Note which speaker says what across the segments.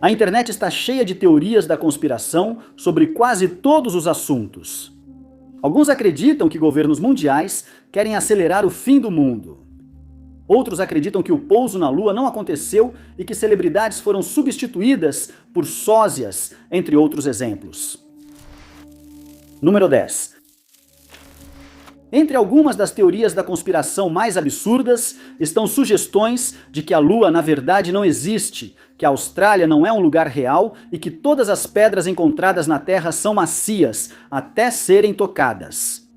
Speaker 1: A internet está cheia de teorias da conspiração sobre quase todos os assuntos. Alguns acreditam que governos mundiais querem acelerar o fim do mundo. Outros acreditam que o pouso na Lua não aconteceu e que celebridades foram substituídas por sósias, entre outros exemplos. Número 10. Entre algumas das teorias da conspiração mais absurdas estão sugestões de que a Lua na verdade não existe, que a Austrália não é um lugar real e que todas as pedras encontradas na Terra são macias, até serem tocadas.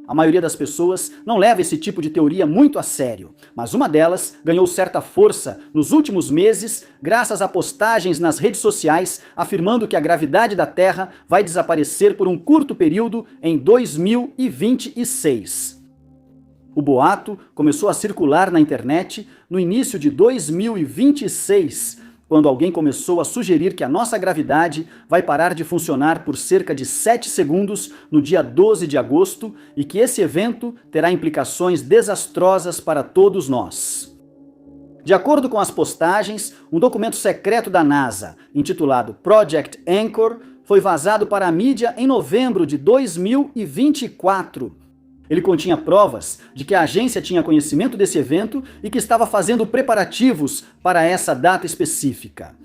Speaker 1: A maioria das pessoas não leva esse tipo de teoria muito a sério, mas uma delas ganhou certa força nos últimos meses graças a postagens nas redes sociais afirmando que a gravidade da Terra vai desaparecer por um curto período em 2026. O boato começou a circular na internet no início de 2026, quando alguém começou a sugerir que a nossa gravidade vai parar de funcionar por cerca de 7 segundos no dia 12 de agosto e que esse evento terá implicações desastrosas para todos nós. De acordo com as postagens, um documento secreto da NASA, intitulado Project Anchor, foi vazado para a mídia em novembro de 2024. Ele continha provas de que a agência tinha conhecimento desse evento e que estava fazendo preparativos para essa data específica.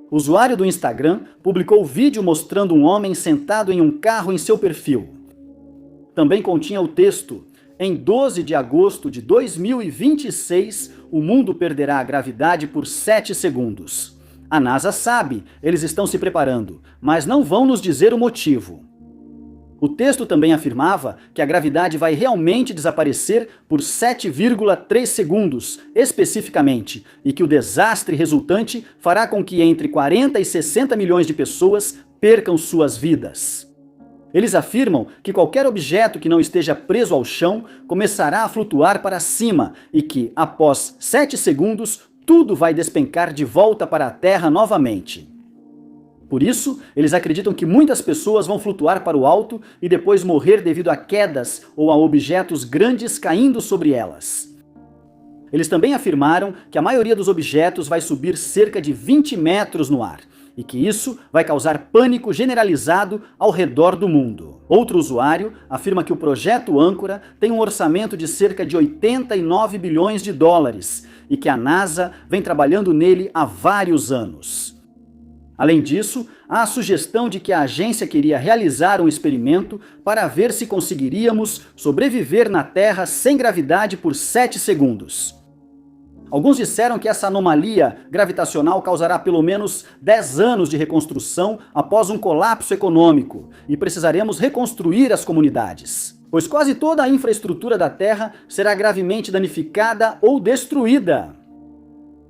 Speaker 1: O usuário do Instagram publicou vídeo mostrando um homem sentado em um carro em seu perfil. Também continha o texto: em 12 de agosto de 2026, o mundo perderá a gravidade por 7 segundos. A NASA sabe, eles estão se preparando, mas não vão nos dizer o motivo. O texto também afirmava que a gravidade vai realmente desaparecer por 7,3 segundos, especificamente, e que o desastre resultante fará com que entre 40 e 60 milhões de pessoas percam suas vidas. Eles afirmam que qualquer objeto que não esteja preso ao chão começará a flutuar para cima e que, após 7 segundos, tudo vai despencar de volta para a Terra novamente. Por isso, eles acreditam que muitas pessoas vão flutuar para o alto e depois morrer devido a quedas ou a objetos grandes caindo sobre elas. Eles também afirmaram que a maioria dos objetos vai subir cerca de 20 metros no ar e que isso vai causar pânico generalizado ao redor do mundo. Outro usuário afirma que o projeto Âncora tem um orçamento de cerca de 89 bilhões de dólares e que a NASA vem trabalhando nele há vários anos. Além disso, há a sugestão de que a agência queria realizar um experimento para ver se conseguiríamos sobreviver na Terra sem gravidade por 7 segundos. Alguns disseram que essa anomalia gravitacional causará pelo menos 10 anos de reconstrução após um colapso econômico e precisaremos reconstruir as comunidades, pois quase toda a infraestrutura da Terra será gravemente danificada ou destruída.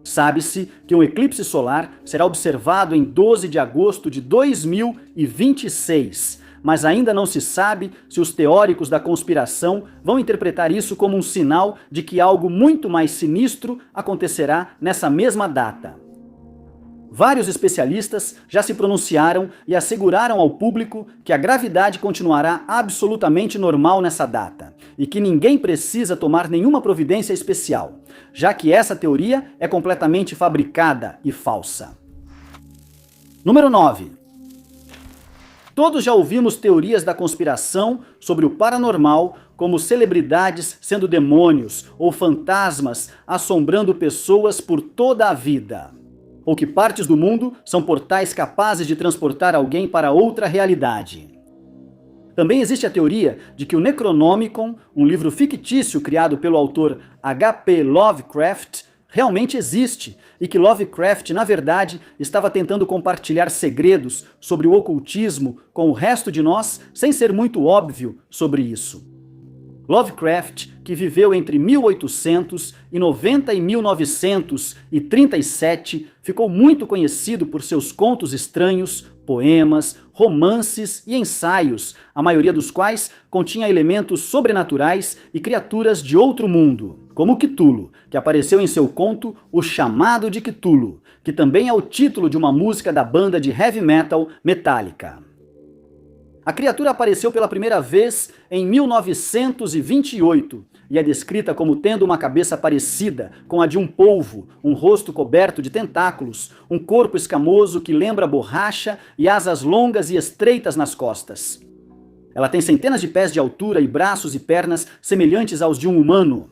Speaker 1: Sabe-se que um eclipse solar será observado em 12 de agosto de 2026, mas ainda não se sabe se os teóricos da conspiração vão interpretar isso como um sinal de que algo muito mais sinistro acontecerá nessa mesma data. Vários especialistas já se pronunciaram e asseguraram ao público que a gravidade continuará absolutamente normal nessa data e que ninguém precisa tomar nenhuma providência especial, já que essa teoria é completamente fabricada e falsa. Número 9. Todos já ouvimos teorias da conspiração sobre o paranormal, como celebridades sendo demônios ou fantasmas assombrando pessoas por toda a vida, ou que partes do mundo são portais capazes de transportar alguém para outra realidade. Também existe a teoria de que o Necronomicon, um livro fictício criado pelo autor H.P. Lovecraft, realmente existe e que Lovecraft, na verdade, estava tentando compartilhar segredos sobre o ocultismo com o resto de nós sem ser muito óbvio sobre isso. Lovecraft, que viveu entre 1890 e 1937, ficou muito conhecido por seus contos estranhos, poemas, romances e ensaios, a maioria dos quais continha elementos sobrenaturais e criaturas de outro mundo, como Cthulhu, que apareceu em seu conto O Chamado de Cthulhu, que também é o título de uma música da banda de heavy metal Metallica. A criatura apareceu pela primeira vez em 1928 e é descrita como tendo uma cabeça parecida com a de um polvo, um rosto coberto de tentáculos, um corpo escamoso que lembra borracha e asas longas e estreitas nas costas. Ela tem centenas de pés de altura e braços e pernas semelhantes aos de um humano.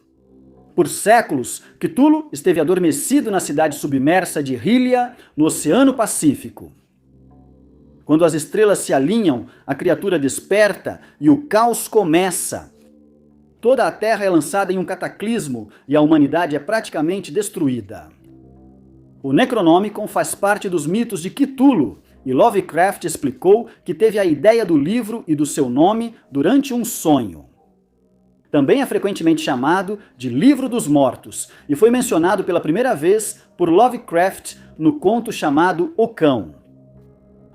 Speaker 1: Por séculos, Cthulhu esteve adormecido na cidade submersa de Hylia, no Oceano Pacífico. Quando as estrelas se alinham, a criatura desperta e o caos começa. Toda a Terra é lançada em um cataclismo e a humanidade é praticamente destruída. O Necronomicon faz parte dos mitos de Cthulhu, e Lovecraft explicou que teve a ideia do livro e do seu nome durante um sonho. Também é frequentemente chamado de Livro dos Mortos, e foi mencionado pela primeira vez por Lovecraft no conto chamado O Cão.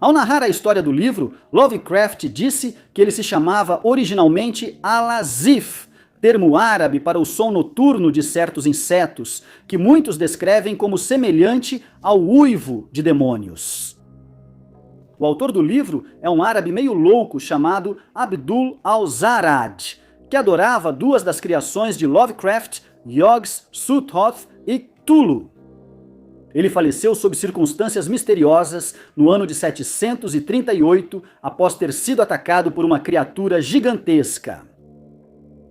Speaker 1: Ao narrar a história do livro, Lovecraft disse que ele se chamava originalmente Alazif, termo árabe para o som noturno de certos insetos, que muitos descrevem como semelhante ao uivo de demônios. O autor do livro é um árabe meio louco chamado Abdul al-Zarad, que adorava duas das criações de Lovecraft, Yog-Sothoth e Cthulhu. Ele faleceu sob circunstâncias misteriosas no ano de 738, após ter sido atacado por uma criatura gigantesca.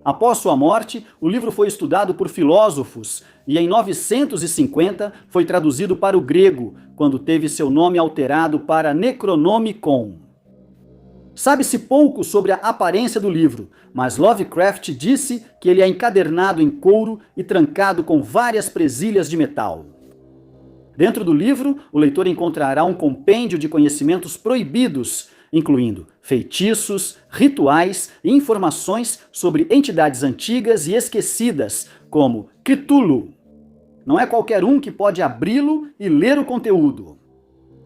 Speaker 1: Após sua morte, o livro foi estudado por filósofos e em 950 foi traduzido para o grego, quando teve seu nome alterado para Necronomicon. Sabe-se pouco sobre a aparência do livro, mas Lovecraft disse que ele é encadernado em couro e trancado com várias presilhas de metal. Dentro do livro, o leitor encontrará um compêndio de conhecimentos proibidos, incluindo feitiços, rituais e informações sobre entidades antigas e esquecidas, como Cthulhu. Não é qualquer um que pode abri-lo e ler o conteúdo.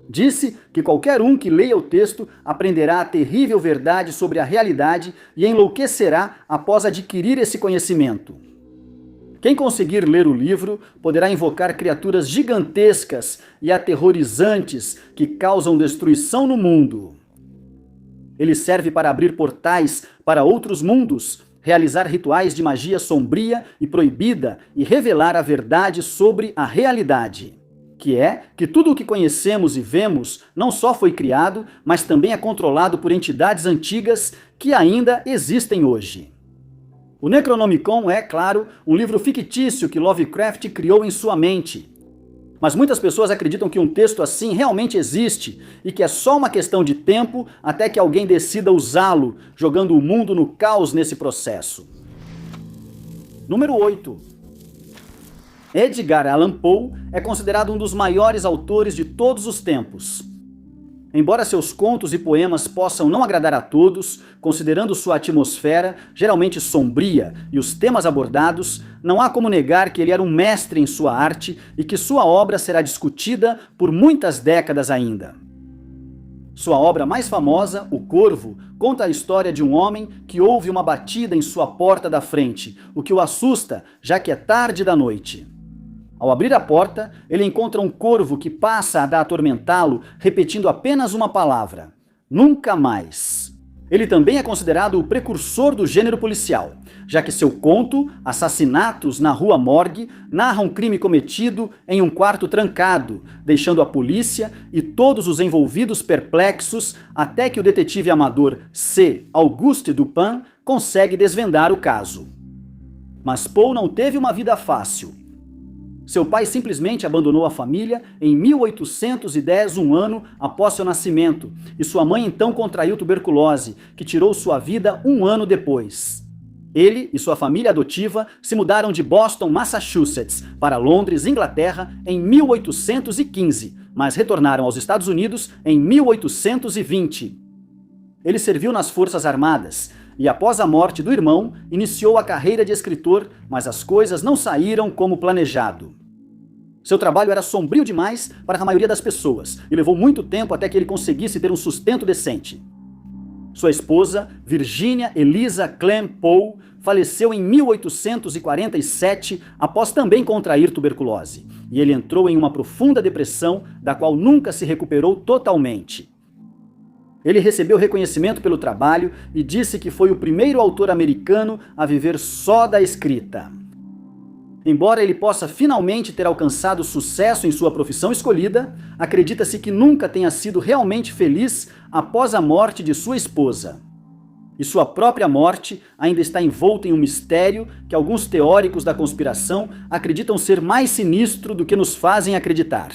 Speaker 1: Disse que qualquer um que leia o texto aprenderá a terrível verdade sobre a realidade e enlouquecerá após adquirir esse conhecimento. Quem conseguir ler o livro poderá invocar criaturas gigantescas e aterrorizantes que causam destruição no mundo. Ele serve para abrir portais para outros mundos, realizar rituais de magia sombria e proibida e revelar a verdade sobre a realidade, que é que tudo o que conhecemos e vemos não só foi criado, mas também é controlado por entidades antigas que ainda existem hoje. O Necronomicon é, claro, um livro fictício que Lovecraft criou em sua mente. Mas muitas pessoas acreditam que um texto assim realmente existe e que é só uma questão de tempo até que alguém decida usá-lo, jogando o mundo no caos nesse processo. Número 8. Edgar Allan Poe é considerado um dos maiores autores de todos os tempos. Embora seus contos e poemas possam não agradar a todos, considerando sua atmosfera, geralmente sombria, e os temas abordados, não há como negar que ele era um mestre em sua arte e que sua obra será discutida por muitas décadas ainda. Sua obra mais famosa, O Corvo, conta a história de um homem que ouve uma batida em sua porta da frente, o que o assusta, já que é tarde da noite. Ao abrir a porta, ele encontra um corvo que passa a atormentá-lo, repetindo apenas uma palavra: nunca mais. Ele também é considerado o precursor do gênero policial, já que seu conto, Assassinatos na Rua Morgue, narra um crime cometido em um quarto trancado, deixando a polícia e todos os envolvidos perplexos até que o detetive amador C. Auguste Dupin consegue desvendar o caso. Mas Poe não teve uma vida fácil. Seu pai simplesmente abandonou a família em 1810, um ano após seu nascimento, e sua mãe então contraiu tuberculose, que tirou sua vida um ano depois. Ele e sua família adotiva se mudaram de Boston, Massachusetts, para Londres, Inglaterra, em 1815, mas retornaram aos Estados Unidos em 1820. Ele serviu nas Forças Armadas, e após a morte do irmão, iniciou a carreira de escritor, mas as coisas não saíram como planejado. Seu trabalho era sombrio demais para a maioria das pessoas, e levou muito tempo até que ele conseguisse ter um sustento decente. Sua esposa, Virginia Eliza Clem Poe, faleceu em 1847 após também contrair tuberculose, e ele entrou em uma profunda depressão, da qual nunca se recuperou totalmente. Ele recebeu reconhecimento pelo trabalho e disse que foi o primeiro autor americano a viver só da escrita. Embora ele possa finalmente ter alcançado sucesso em sua profissão escolhida, acredita-se que nunca tenha sido realmente feliz após a morte de sua esposa. E sua própria morte ainda está envolta em um mistério que alguns teóricos da conspiração acreditam ser mais sinistro do que nos fazem acreditar.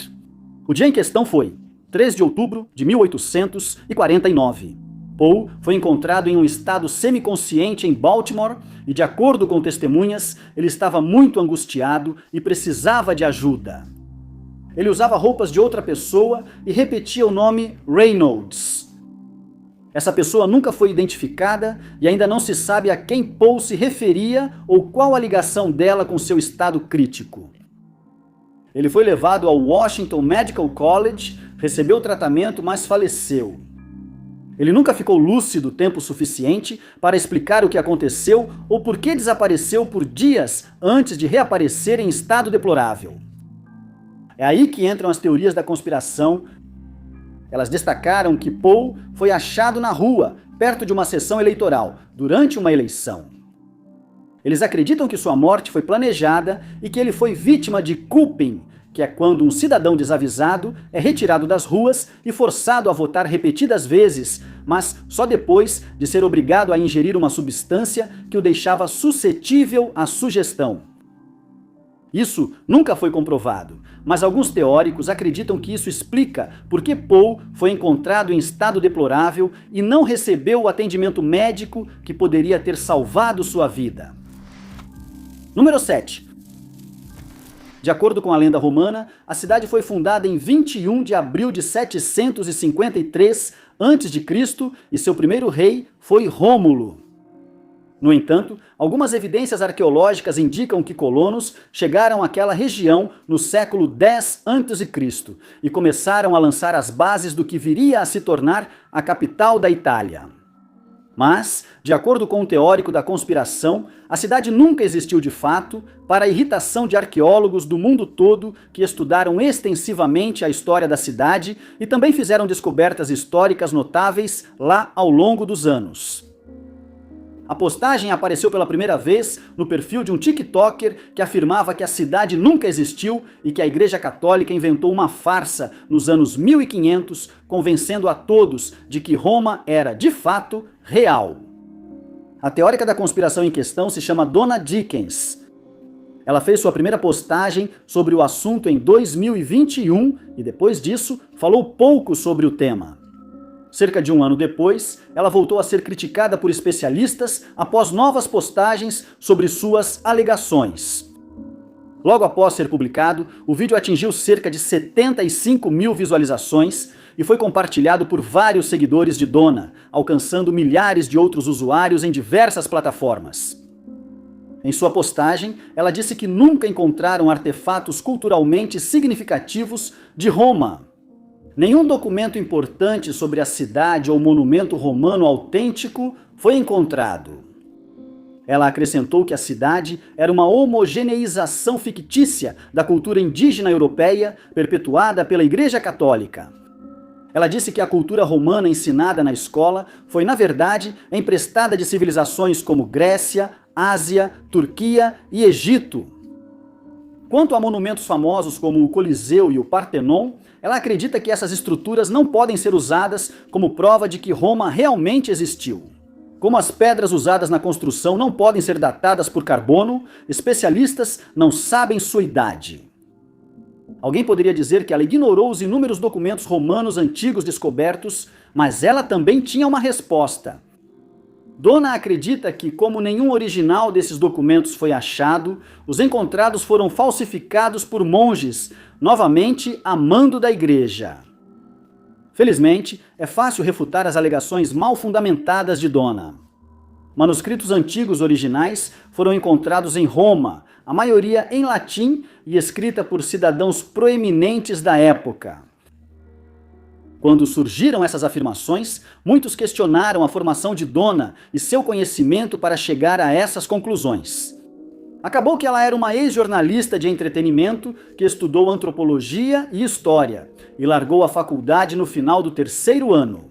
Speaker 1: O dia em questão foi 3 de outubro de 1849. Poe foi encontrado em um estado semiconsciente em Baltimore e, de acordo com testemunhas, ele estava muito angustiado e precisava de ajuda. Ele usava roupas de outra pessoa e repetia o nome Reynolds. Essa pessoa nunca foi identificada e ainda não se sabe a quem Poe se referia ou qual a ligação dela com seu estado crítico. Ele foi levado ao Washington Medical College, recebeu tratamento, mas faleceu. Ele nunca ficou lúcido tempo suficiente para explicar o que aconteceu ou por que desapareceu por dias antes de reaparecer em estado deplorável. É aí que entram as teorias da conspiração. Elas destacaram que Poe foi achado na rua, perto de uma sessão eleitoral, durante uma eleição. Eles acreditam que sua morte foi planejada e que ele foi vítima de culping, que é quando um cidadão desavisado é retirado das ruas e forçado a votar repetidas vezes, mas só depois de ser obrigado a ingerir uma substância que o deixava suscetível à sugestão. Isso nunca foi comprovado, mas alguns teóricos acreditam que isso explica por que Poe foi encontrado em estado deplorável e não recebeu o atendimento médico que poderia ter salvado sua vida. Número 7. De acordo com a lenda romana, a cidade foi fundada em 21 de abril de 753 a.C. e seu primeiro rei foi Rômulo. No entanto, algumas evidências arqueológicas indicam que colonos chegaram àquela região no século X a.C. e começaram a lançar as bases do que viria a se tornar a capital da Itália. Mas, de acordo com um teórico da conspiração, a cidade nunca existiu de fato, para a irritação de arqueólogos do mundo todo que estudaram extensivamente a história da cidade e também fizeram descobertas históricas notáveis lá ao longo dos anos. A postagem apareceu pela primeira vez no perfil de um TikToker que afirmava que a cidade nunca existiu e que a Igreja Católica inventou uma farsa nos anos 1500, convencendo a todos de que Roma era, de fato, real. A teórica da conspiração em questão se chama Donna Dickens. Ela fez sua primeira postagem sobre o assunto em 2021 e, depois disso, falou pouco sobre o tema. Cerca de um ano depois, ela voltou a ser criticada por especialistas após novas postagens sobre suas alegações. Logo após ser publicado, o vídeo atingiu cerca de 75 mil visualizações e foi compartilhado por vários seguidores de Donna, alcançando milhares de outros usuários em diversas plataformas. Em sua postagem, ela disse que nunca encontraram artefatos culturalmente significativos de Roma. Nenhum documento importante sobre a cidade ou monumento romano autêntico foi encontrado. Ela acrescentou que a cidade era uma homogeneização fictícia da cultura indígena europeia perpetuada pela Igreja Católica. Ela disse que a cultura romana ensinada na escola foi, na verdade, emprestada de civilizações como Grécia, Ásia, Turquia e Egito. Quanto a monumentos famosos como o Coliseu e o Partenon, ela acredita que essas estruturas não podem ser usadas como prova de que Roma realmente existiu. Como as pedras usadas na construção não podem ser datadas por carbono, especialistas não sabem sua idade. Alguém poderia dizer que ela ignorou os inúmeros documentos romanos antigos descobertos, mas ela também tinha uma resposta. Donna acredita que, como nenhum original desses documentos foi achado, os encontrados foram falsificados por monges, novamente a mando da igreja. Felizmente, é fácil refutar as alegações mal fundamentadas de Donna. Manuscritos antigos originais foram encontrados em Roma, a maioria em latim e escrita por cidadãos proeminentes da época. Quando surgiram essas afirmações, muitos questionaram a formação de Donna e seu conhecimento para chegar a essas conclusões. Acabou que ela era uma ex-jornalista de entretenimento que estudou antropologia e história e largou a faculdade no final do 3º ano.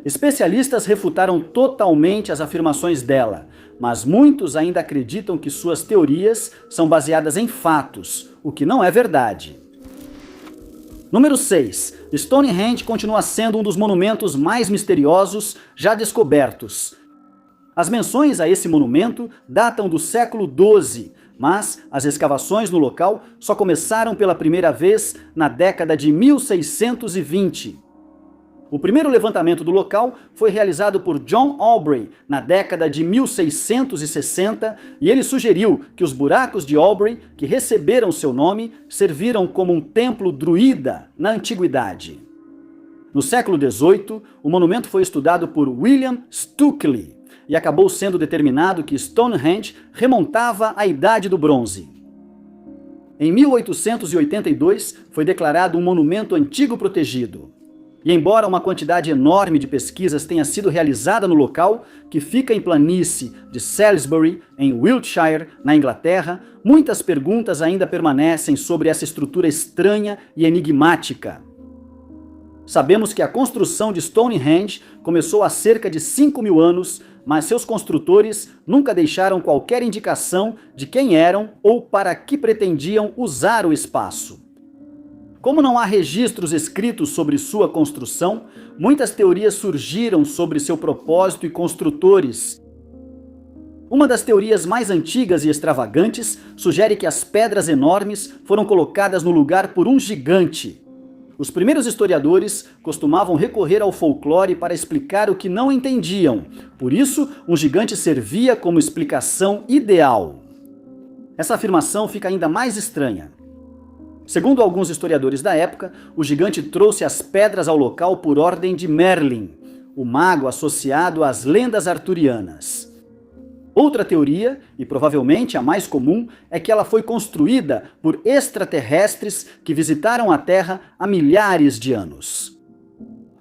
Speaker 1: Especialistas refutaram totalmente as afirmações dela, mas muitos ainda acreditam que suas teorias são baseadas em fatos, o que não é verdade. Número 6. Stonehenge continua sendo um dos monumentos mais misteriosos já descobertos. As menções a esse monumento datam do século XII, mas as escavações no local só começaram pela primeira vez na década de 1620. O primeiro levantamento do local foi realizado por John Aubrey na década de 1660 e ele sugeriu que os buracos de Aubrey, que receberam seu nome, serviram como um templo druida na antiguidade. No século XVIII, o monumento foi estudado por William Stukeley e acabou sendo determinado que Stonehenge remontava à Idade do Bronze. Em 1882, foi declarado um monumento antigo protegido. E embora uma quantidade enorme de pesquisas tenha sido realizada no local, que fica em planície de Salisbury, em Wiltshire, na Inglaterra, muitas perguntas ainda permanecem sobre essa estrutura estranha e enigmática. Sabemos que a construção de Stonehenge começou há cerca de 5.000 anos, mas seus construtores nunca deixaram qualquer indicação de quem eram ou para que pretendiam usar o espaço. Como não há registros escritos sobre sua construção, muitas teorias surgiram sobre seu propósito e construtores. Uma das teorias mais antigas e extravagantes sugere que as pedras enormes foram colocadas no lugar por um gigante. Os primeiros historiadores costumavam recorrer ao folclore para explicar o que não entendiam, por isso um gigante servia como explicação ideal. Essa afirmação fica ainda mais estranha. Segundo alguns historiadores da época, o gigante trouxe as pedras ao local por ordem de Merlin, o mago associado às lendas arturianas. Outra teoria, e provavelmente a mais comum, é que ela foi construída por extraterrestres que visitaram a Terra há milhares de anos.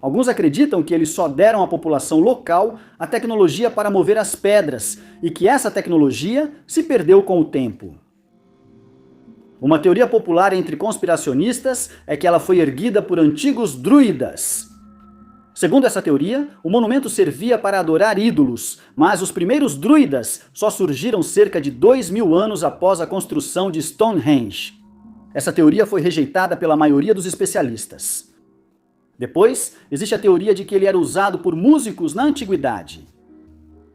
Speaker 1: Alguns acreditam que eles só deram à população local a tecnologia para mover as pedras e que essa tecnologia se perdeu com o tempo. Uma teoria popular entre conspiracionistas é que ela foi erguida por antigos druidas. Segundo essa teoria, o monumento servia para adorar ídolos, mas os primeiros druidas só surgiram cerca de 2.000 anos após a construção de Stonehenge. Essa teoria foi rejeitada pela maioria dos especialistas. Depois, existe a teoria de que ele era usado por músicos na antiguidade.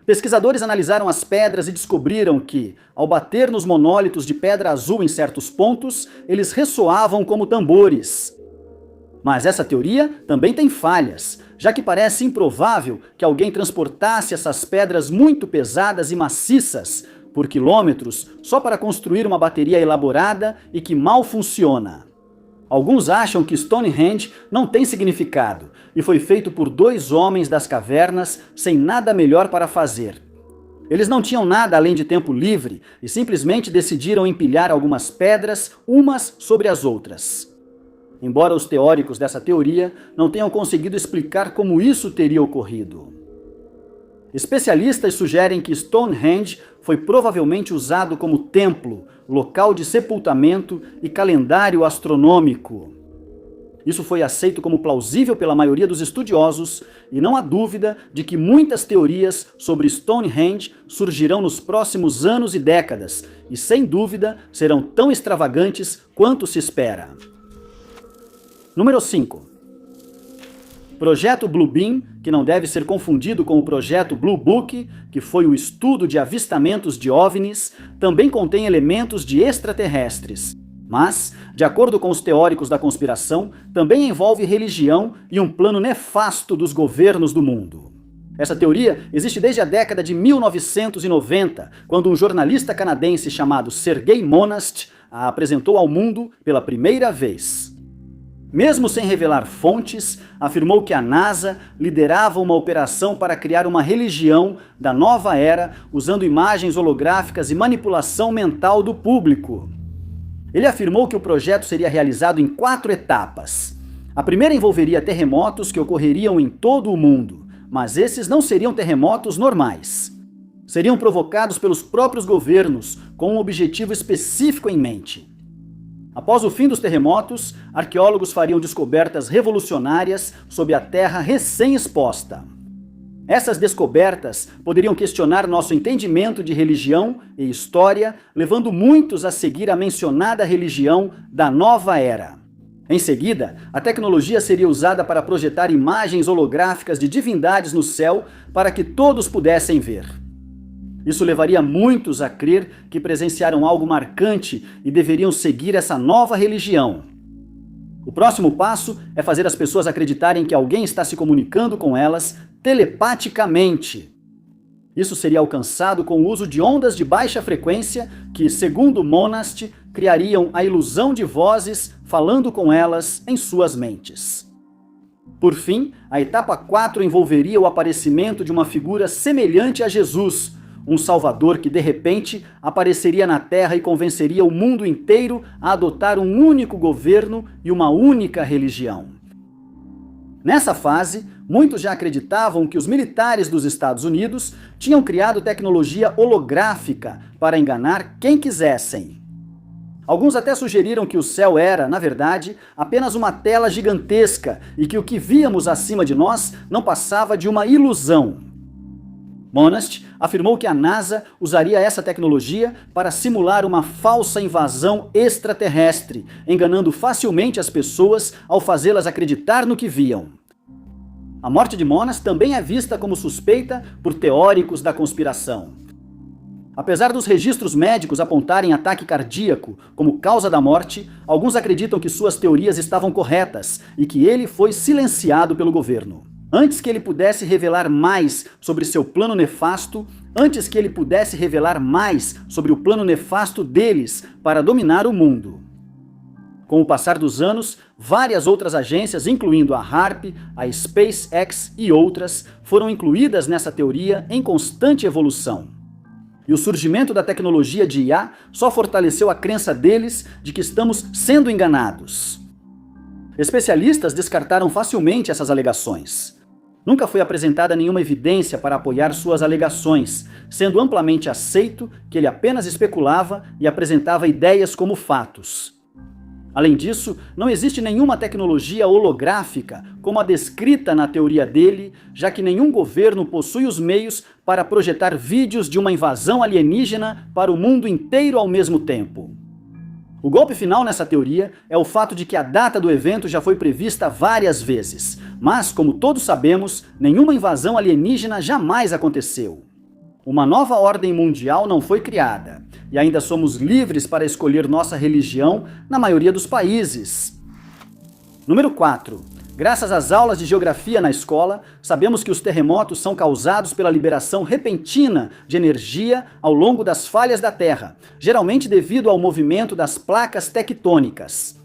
Speaker 1: Pesquisadores analisaram as pedras e descobriram que, ao bater nos monólitos de pedra azul em certos pontos, eles ressoavam como tambores. Mas essa teoria também tem falhas, já que parece improvável que alguém transportasse essas pedras muito pesadas e maciças por quilômetros só para construir uma bateria elaborada e que mal funciona. Alguns acham que Stonehenge não tem significado e foi feito por 2 homens das cavernas sem nada melhor para fazer. Eles não tinham nada além de tempo livre e simplesmente decidiram empilhar algumas pedras umas sobre as outras. Embora os teóricos dessa teoria não tenham conseguido explicar como isso teria ocorrido. Especialistas sugerem que Stonehenge foi provavelmente usado como templo, local de sepultamento e calendário astronômico. Isso foi aceito como plausível pela maioria dos estudiosos e não há dúvida de que muitas teorias sobre Stonehenge surgirão nos próximos anos e décadas e, sem dúvida, serão tão extravagantes quanto se espera. Número 5. Projeto Bluebeam, que não deve ser confundido com o projeto Blue Book, que foi o estudo de avistamentos de OVNIs, também contém elementos de extraterrestres. Mas, de acordo com os teóricos da conspiração, também envolve religião e um plano nefasto dos governos do mundo. Essa teoria existe desde a década de 1990, quando um jornalista canadense chamado Sergei Monast a apresentou ao mundo pela primeira vez. Mesmo sem revelar fontes, afirmou que a NASA liderava uma operação para criar uma religião da nova era usando imagens holográficas e manipulação mental do público. Ele afirmou que o projeto seria realizado em 4 etapas. A primeira envolveria terremotos que ocorreriam em todo o mundo, mas esses não seriam terremotos normais. Seriam provocados pelos próprios governos, com um objetivo específico em mente. Após o fim dos terremotos, arqueólogos fariam descobertas revolucionárias sobre a Terra recém-exposta. Essas descobertas poderiam questionar nosso entendimento de religião e história, levando muitos a seguir a mencionada religião da nova era. Em seguida, a tecnologia seria usada para projetar imagens holográficas de divindades no céu para que todos pudessem ver. Isso levaria muitos a crer que presenciaram algo marcante e deveriam seguir essa nova religião. O próximo passo é fazer as pessoas acreditarem que alguém está se comunicando com elas telepaticamente. Isso seria alcançado com o uso de ondas de baixa frequência que, segundo Monast, criariam a ilusão de vozes falando com elas em suas mentes. Por fim, a etapa 4 envolveria o aparecimento de uma figura semelhante a Jesus, um salvador que de repente apareceria na Terra e convenceria o mundo inteiro a adotar um único governo e uma única religião. Nessa fase, muitos já acreditavam que os militares dos Estados Unidos tinham criado tecnologia holográfica para enganar quem quisessem. Alguns até sugeriram que o céu era, na verdade, apenas uma tela gigantesca e que o que víamos acima de nós não passava de uma ilusão. Monast afirmou que a NASA usaria essa tecnologia para simular uma falsa invasão extraterrestre, enganando facilmente as pessoas ao fazê-las acreditar no que viam. A morte de Monast também é vista como suspeita por teóricos da conspiração. Apesar dos registros médicos apontarem ataque cardíaco como causa da morte, alguns acreditam que suas teorias estavam corretas e que ele foi silenciado pelo governo. Antes que ele pudesse revelar mais sobre seu plano nefasto, antes que ele pudesse revelar mais sobre o plano nefasto deles para dominar o mundo. Com o passar dos anos, várias outras agências, incluindo a HAARP, a SpaceX e outras, foram incluídas nessa teoria em constante evolução. E o surgimento da tecnologia de IA só fortaleceu a crença deles de que estamos sendo enganados. Especialistas descartaram facilmente essas alegações. Nunca foi apresentada nenhuma evidência para apoiar suas alegações, sendo amplamente aceito que ele apenas especulava e apresentava ideias como fatos. Além disso, não existe nenhuma tecnologia holográfica como a descrita na teoria dele, já que nenhum governo possui os meios para projetar vídeos de uma invasão alienígena para o mundo inteiro ao mesmo tempo. O golpe final nessa teoria é o fato de que a data do evento já foi prevista várias vezes, mas, como todos sabemos, nenhuma invasão alienígena jamais aconteceu. Uma nova ordem mundial não foi criada, e ainda somos livres para escolher nossa religião na maioria dos países. Número 4. Graças às aulas de geografia na escola, sabemos que os terremotos são causados pela liberação repentina de energia ao longo das falhas da Terra, geralmente devido ao movimento das placas tectônicas.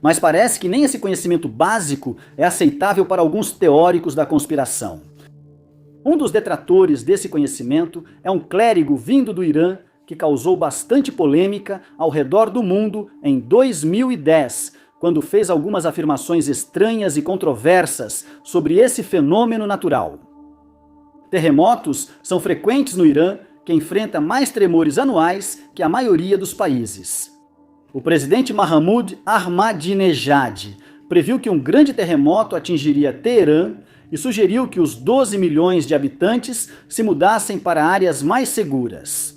Speaker 1: Mas parece que nem esse conhecimento básico é aceitável para alguns teóricos da conspiração. Um dos detratores desse conhecimento é um clérigo vindo do Irã que causou bastante polêmica ao redor do mundo em 2010, quando fez algumas afirmações estranhas e controversas sobre esse fenômeno natural. Terremotos são frequentes no Irã, que enfrenta mais tremores anuais que a maioria dos países. O presidente Mahmoud Ahmadinejad previu que um grande terremoto atingiria Teherã e sugeriu que os 12 milhões de habitantes se mudassem para áreas mais seguras.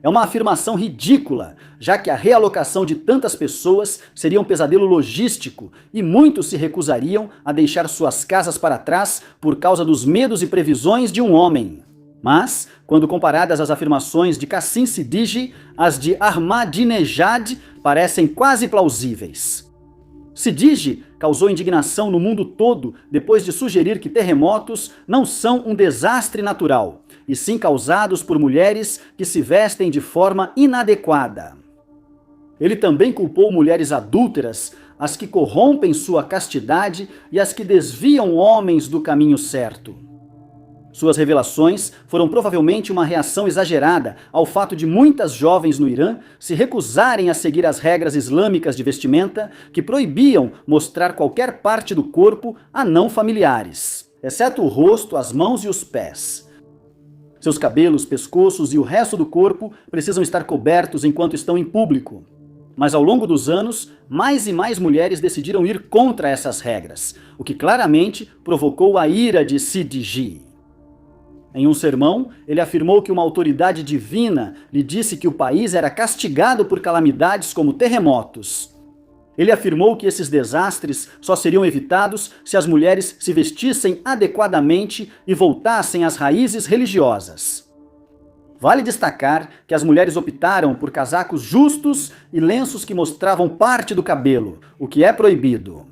Speaker 1: É uma afirmação ridícula, já que a realocação de tantas pessoas seria um pesadelo logístico e muitos se recusariam a deixar suas casas para trás por causa dos medos e previsões de um homem. Mas, quando comparadas às afirmações de Cassim Siddiqui, as de Ahmadinejad parecem quase plausíveis. Siddiqui causou indignação no mundo todo depois de sugerir que terremotos não são um desastre natural, e sim causados por mulheres que se vestem de forma inadequada. Ele também culpou mulheres adúlteras, as que corrompem sua castidade e as que desviam homens do caminho certo. Suas revelações foram provavelmente uma reação exagerada ao fato de muitas jovens no Irã se recusarem a seguir as regras islâmicas de vestimenta que proibiam mostrar qualquer parte do corpo a não familiares, exceto o rosto, as mãos e os pés. Seus cabelos, pescoços e o resto do corpo precisam estar cobertos enquanto estão em público. Mas ao longo dos anos, mais e mais mulheres decidiram ir contra essas regras, o que claramente provocou a ira de Siddiqui. Em um sermão, ele afirmou que uma autoridade divina lhe disse que o país era castigado por calamidades como terremotos. Ele afirmou que esses desastres só seriam evitados se as mulheres se vestissem adequadamente e voltassem às raízes religiosas. Vale destacar que as mulheres optaram por casacos justos e lenços que mostravam parte do cabelo, o que é proibido.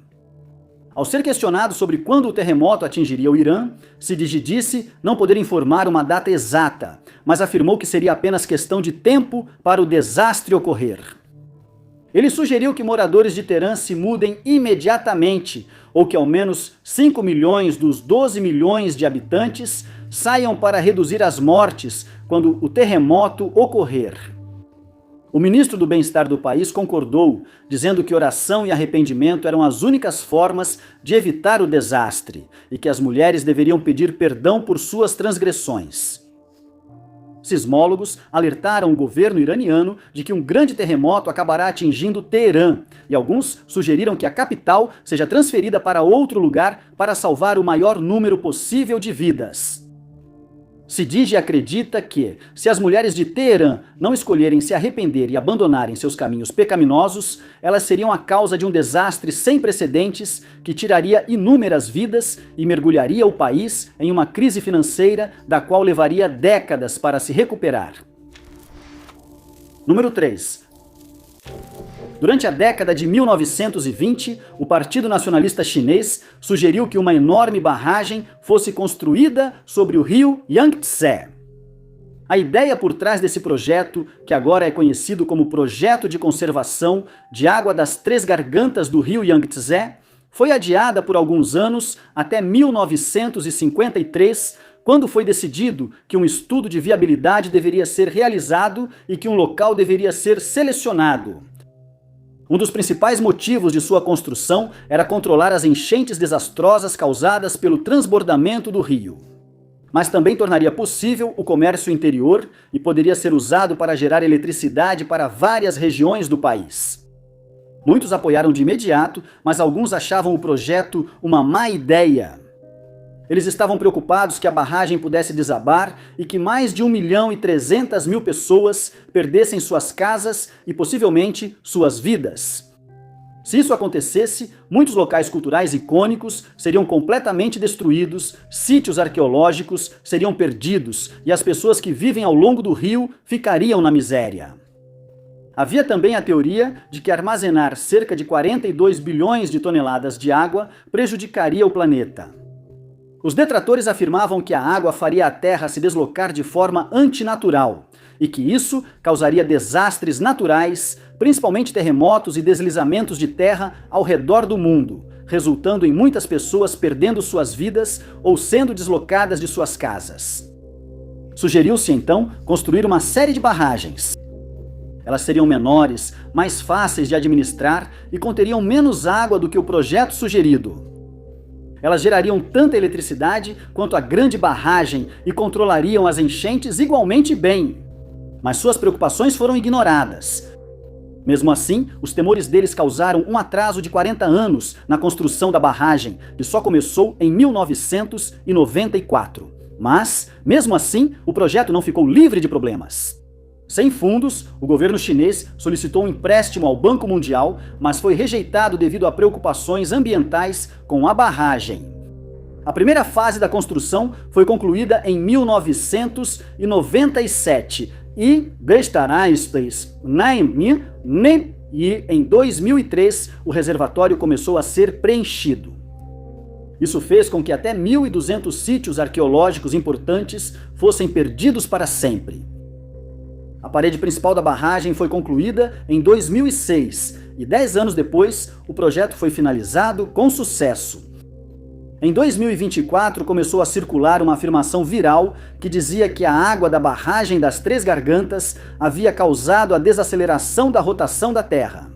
Speaker 1: Ao ser questionado sobre quando o terremoto atingiria o Irã, Sidigi disse não poder informar uma data exata, mas afirmou que seria apenas questão de tempo para o desastre ocorrer. Ele sugeriu que moradores de Teherã se mudem imediatamente, ou que ao menos 5 milhões dos 12 milhões de habitantes saiam para reduzir as mortes quando o terremoto ocorrer. O ministro do Bem-Estar do país concordou, dizendo que oração e arrependimento eram as únicas formas de evitar o desastre e que as mulheres deveriam pedir perdão por suas transgressões. Sismólogos alertaram o governo iraniano de que um grande terremoto acabará atingindo Teherã, e alguns sugeriram que a capital seja transferida para outro lugar para salvar o maior número possível de vidas. Sidigi acredita que, se as mulheres de Teherã não escolherem se arrepender e abandonarem seus caminhos pecaminosos, elas seriam a causa de um desastre sem precedentes que tiraria inúmeras vidas e mergulharia o país em uma crise financeira da qual levaria décadas para se recuperar. Número 3. Durante a década de 1920, o Partido Nacionalista Chinês sugeriu que uma enorme barragem fosse construída sobre o rio Yangtze. A ideia por trás desse projeto, que agora é conhecido como Projeto de Conservação de Água das Três Gargantas do rio Yangtze, foi adiada por alguns anos até 1953, quando foi decidido que um estudo de viabilidade deveria ser realizado e que um local deveria ser selecionado. Um dos principais motivos de sua construção era controlar as enchentes desastrosas causadas pelo transbordamento do rio. Mas também tornaria possível o comércio interior e poderia ser usado para gerar eletricidade para várias regiões do país. Muitos apoiaram de imediato, mas alguns achavam o projeto uma má ideia. Eles estavam preocupados que a barragem pudesse desabar e que mais de 1.300.000 pessoas perdessem suas casas e possivelmente suas vidas. Se isso acontecesse, muitos locais culturais icônicos seriam completamente destruídos, sítios arqueológicos seriam perdidos e as pessoas que vivem ao longo do rio ficariam na miséria. Havia também a teoria de que armazenar cerca de 42 bilhões de toneladas de água prejudicaria o planeta. Os detratores afirmavam que a água faria a Terra se deslocar de forma antinatural e que isso causaria desastres naturais, principalmente terremotos e deslizamentos de terra ao redor do mundo, resultando em muitas pessoas perdendo suas vidas ou sendo deslocadas de suas casas. Sugeriu-se então construir uma série de barragens. Elas seriam menores, mais fáceis de administrar e conteriam menos água do que o projeto sugerido. Elas gerariam tanta eletricidade quanto a grande barragem e controlariam as enchentes igualmente bem. Mas suas preocupações foram ignoradas. Mesmo assim, os temores deles causaram um atraso de 40 anos na construção da barragem, que só começou em 1994. Mas, mesmo assim, o projeto não ficou livre de problemas. Sem fundos, o governo chinês solicitou um empréstimo ao Banco Mundial, mas foi rejeitado devido a preocupações ambientais com a barragem. A primeira fase da construção foi concluída em 1997 e em 2003 o reservatório começou a ser preenchido. Isso fez com que até 1.200 sítios arqueológicos importantes fossem perdidos para sempre. A parede principal da barragem foi concluída em 2006 e 10 anos depois o projeto foi finalizado com sucesso. Em 2024 começou a circular uma afirmação viral que dizia que a água da barragem das Três Gargantas havia causado a desaceleração da rotação da Terra.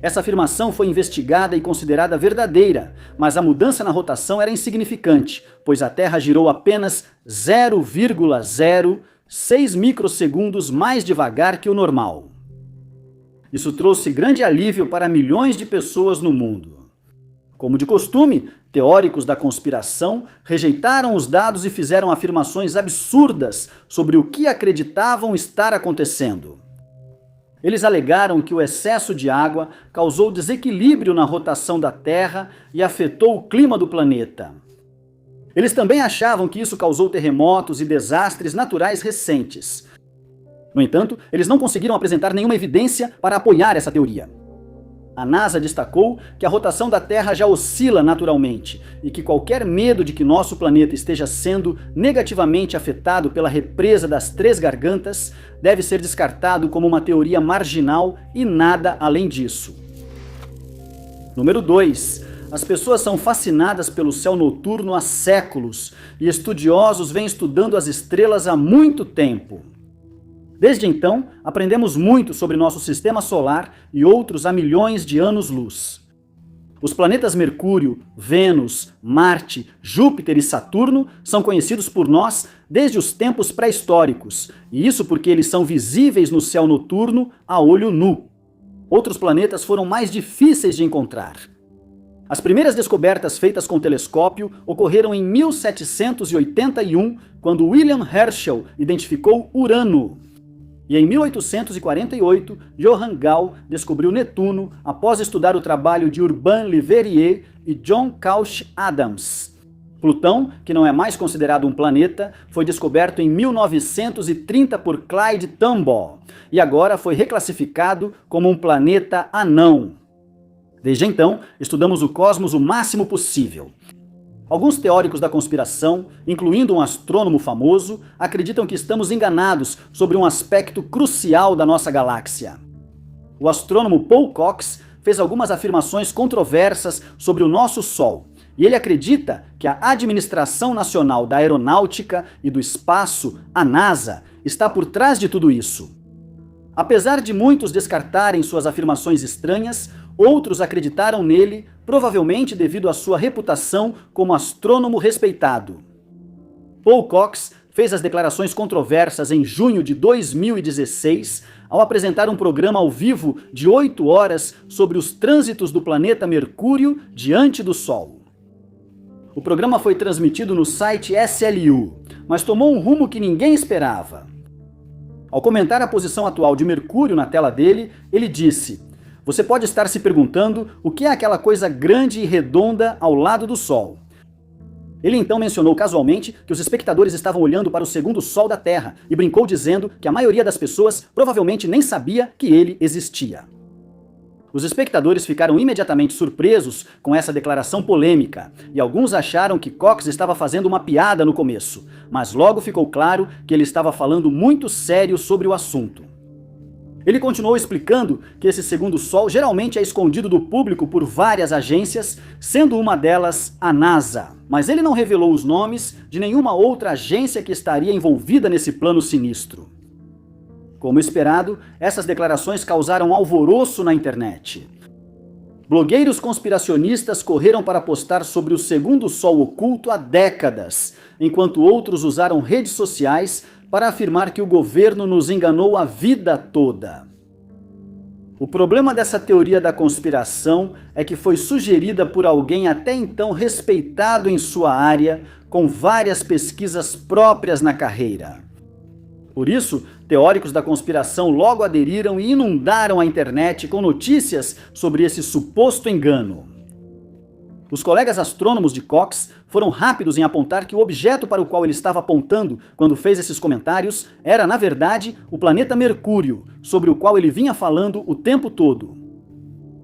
Speaker 1: Essa afirmação foi investigada e considerada verdadeira, mas a mudança na rotação era insignificante, pois a Terra girou apenas 0,06 microsegundos mais devagar que o normal. Isso trouxe grande alívio para milhões de pessoas no mundo. Como de costume, teóricos da conspiração rejeitaram os dados e fizeram afirmações absurdas sobre o que acreditavam estar acontecendo. Eles alegaram que o excesso de água causou desequilíbrio na rotação da Terra e afetou o clima do planeta. Eles também achavam que isso causou terremotos e desastres naturais recentes. No entanto, eles não conseguiram apresentar nenhuma evidência para apoiar essa teoria. A NASA destacou que a rotação da Terra já oscila naturalmente e que qualquer medo de que nosso planeta esteja sendo negativamente afetado pela represa das Três Gargantas deve ser descartado como uma teoria marginal e nada além disso. Número 2. As pessoas são fascinadas pelo céu noturno há séculos e estudiosos vêm estudando as estrelas há muito tempo. Desde então, aprendemos muito sobre nosso sistema solar e outros há milhões de anos-luz. Os planetas Mercúrio, Vênus, Marte, Júpiter e Saturno são conhecidos por nós desde os tempos pré-históricos, e isso porque eles são visíveis no céu noturno a olho nu. Outros planetas foram mais difíceis de encontrar. As primeiras descobertas feitas com telescópio ocorreram em 1781, quando William Herschel identificou Urano. E em 1848, Johann Gall descobriu Netuno após estudar o trabalho de Urbain Le Verrier e John Couch Adams. Plutão, que não é mais considerado um planeta, foi descoberto em 1930 por Clyde Tombaugh e agora foi reclassificado como um planeta anão. Desde então, estudamos o cosmos o máximo possível. Alguns teóricos da conspiração, incluindo um astrônomo famoso, acreditam que estamos enganados sobre um aspecto crucial da nossa galáxia. O astrônomo Paul Cox fez algumas afirmações controversas sobre o nosso Sol, e ele acredita que a Administração Nacional da Aeronáutica e do Espaço, a NASA, está por trás de tudo isso. Apesar de muitos descartarem suas afirmações estranhas, outros acreditaram nele, provavelmente devido à sua reputação como astrônomo respeitado. Paul Cox fez as declarações controversas em junho de 2016, ao apresentar um programa ao vivo de 8 horas sobre os trânsitos do planeta Mercúrio diante do Sol. O programa foi transmitido no site SLU, mas tomou um rumo que ninguém esperava. Ao comentar a posição atual de Mercúrio na tela dele, ele disse: "Você pode estar se perguntando o que é aquela coisa grande e redonda ao lado do Sol." Ele então mencionou casualmente que os espectadores estavam olhando para o segundo Sol da Terra e brincou dizendo que a maioria das pessoas provavelmente nem sabia que ele existia. Os espectadores ficaram imediatamente surpresos com essa declaração polêmica, e alguns acharam que Cox estava fazendo uma piada no começo, mas logo ficou claro que ele estava falando muito sério sobre o assunto. Ele continuou explicando que esse segundo Sol geralmente é escondido do público por várias agências, sendo uma delas a NASA, mas ele não revelou os nomes de nenhuma outra agência que estaria envolvida nesse plano sinistro. Como esperado, essas declarações causaram alvoroço na internet. Blogueiros conspiracionistas correram para postar sobre o segundo Sol oculto há décadas, enquanto outros usaram redes sociais para afirmar que o governo nos enganou a vida toda. O problema dessa teoria da conspiração é que foi sugerida por alguém até então respeitado em sua área, com várias pesquisas próprias na carreira. Por isso, teóricos da conspiração logo aderiram e inundaram a internet com notícias sobre esse suposto engano. Os colegas astrônomos de Cox foram rápidos em apontar que o objeto para o qual ele estava apontando quando fez esses comentários era, na verdade, o planeta Mercúrio, sobre o qual ele vinha falando o tempo todo.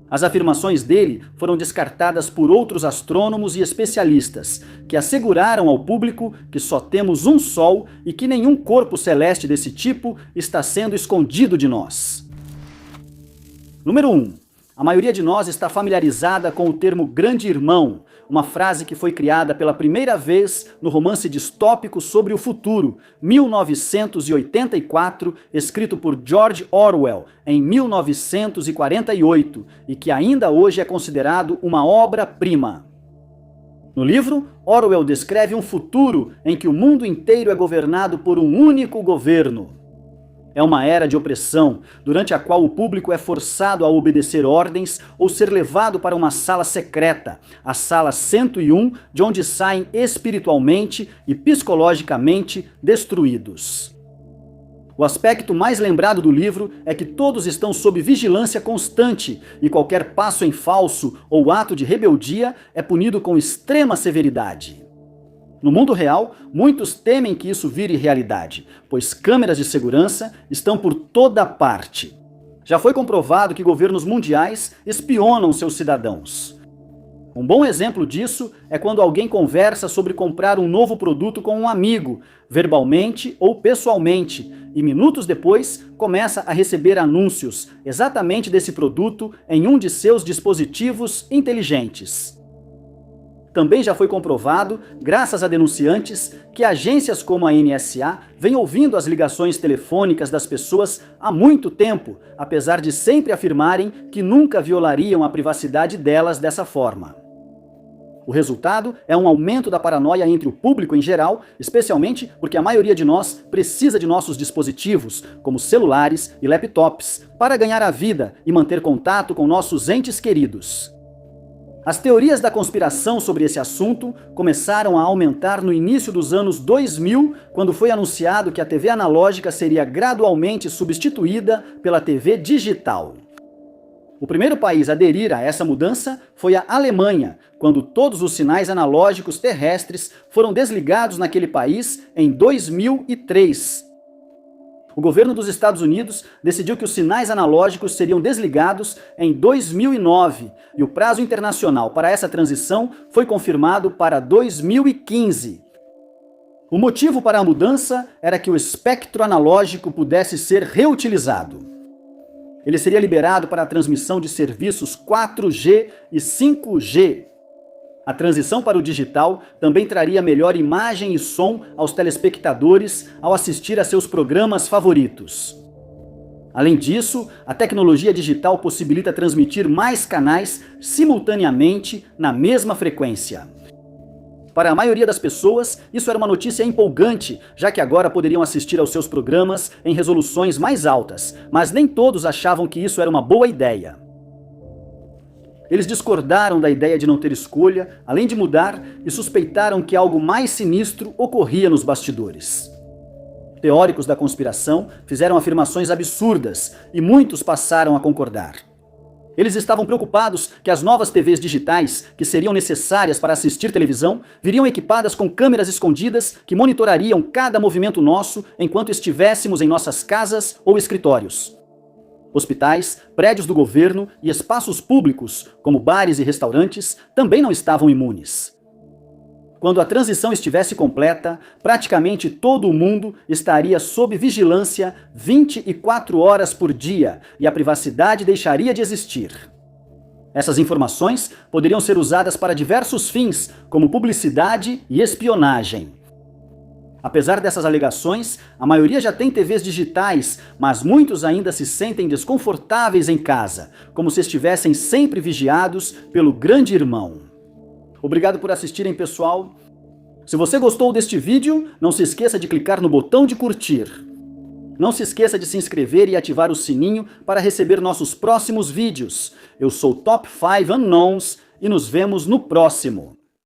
Speaker 1: As afirmações dele foram descartadas por outros astrônomos e especialistas, que asseguraram ao público que só temos um Sol e que nenhum corpo celeste desse tipo está sendo escondido de nós. Número 1. A maioria de nós está familiarizada com o termo Grande Irmão, uma frase que foi criada pela primeira vez no romance distópico sobre o futuro, 1984, escrito por George Orwell em 1948, e que ainda hoje é considerado uma obra-prima. No livro, Orwell descreve um futuro em que o mundo inteiro é governado por um único governo. É uma era de opressão, durante a qual o público é forçado a obedecer ordens ou ser levado para uma sala secreta, a sala 101, de onde saem espiritualmente e psicologicamente destruídos. O aspecto mais lembrado do livro é que todos estão sob vigilância constante e qualquer passo em falso ou ato de rebeldia é punido com extrema severidade. No mundo real, muitos temem que isso vire realidade, pois câmeras de segurança estão por toda parte. Já foi comprovado que governos mundiais espionam seus cidadãos. Um bom exemplo disso é quando alguém conversa sobre comprar um novo produto com um amigo, verbalmente ou pessoalmente, e minutos depois começa a receber anúncios exatamente desse produto em um de seus dispositivos inteligentes. Também já foi comprovado, graças a denunciantes, que agências como a NSA vêm ouvindo as ligações telefônicas das pessoas há muito tempo, apesar de sempre afirmarem que nunca violariam a privacidade delas dessa forma. O resultado é um aumento da paranoia entre o público em geral, especialmente porque a maioria de nós precisa de nossos dispositivos, como celulares e laptops, para ganhar a vida e manter contato com nossos entes queridos. As teorias da conspiração sobre esse assunto começaram a aumentar no início dos anos 2000, quando foi anunciado que a TV analógica seria gradualmente substituída pela TV digital. O primeiro país a aderir a essa mudança foi a Alemanha, quando todos os sinais analógicos terrestres foram desligados naquele país em 2003. O governo dos Estados Unidos decidiu que os sinais analógicos seriam desligados em 2009 e o prazo internacional para essa transição foi confirmado para 2015. O motivo para a mudança era que o espectro analógico pudesse ser reutilizado. Ele seria liberado para a transmissão de serviços 4G e 5G. A transição para o digital também traria melhor imagem e som aos telespectadores ao assistir a seus programas favoritos. Além disso, a tecnologia digital possibilita transmitir mais canais simultaneamente na mesma frequência. Para a maioria das pessoas, isso era uma notícia empolgante, já que agora poderiam assistir aos seus programas em resoluções mais altas, mas nem todos achavam que isso era uma boa ideia. Eles discordaram da ideia de não ter escolha, além de mudar, e suspeitaram que algo mais sinistro ocorria nos bastidores. Teóricos da conspiração fizeram afirmações absurdas e muitos passaram a concordar. Eles estavam preocupados que as novas TVs digitais, que seriam necessárias para assistir televisão, viriam equipadas com câmeras escondidas que monitorariam cada movimento nosso enquanto estivéssemos em nossas casas ou escritórios. Hospitais, prédios do governo e espaços públicos, como bares e restaurantes, também não estavam imunes. Quando a transição estivesse completa, praticamente todo o mundo estaria sob vigilância 24 horas por dia e a privacidade deixaria de existir. Essas informações poderiam ser usadas para diversos fins, como publicidade e espionagem. Apesar dessas alegações, a maioria já tem TVs digitais, mas muitos ainda se sentem desconfortáveis em casa, como se estivessem sempre vigiados pelo grande irmão. Obrigado por assistirem, pessoal. Se você gostou deste vídeo, não se esqueça de clicar no botão de curtir. Não se esqueça de se inscrever e ativar o sininho para receber nossos próximos vídeos. Eu sou Top 5 Unknowns e nos vemos no próximo.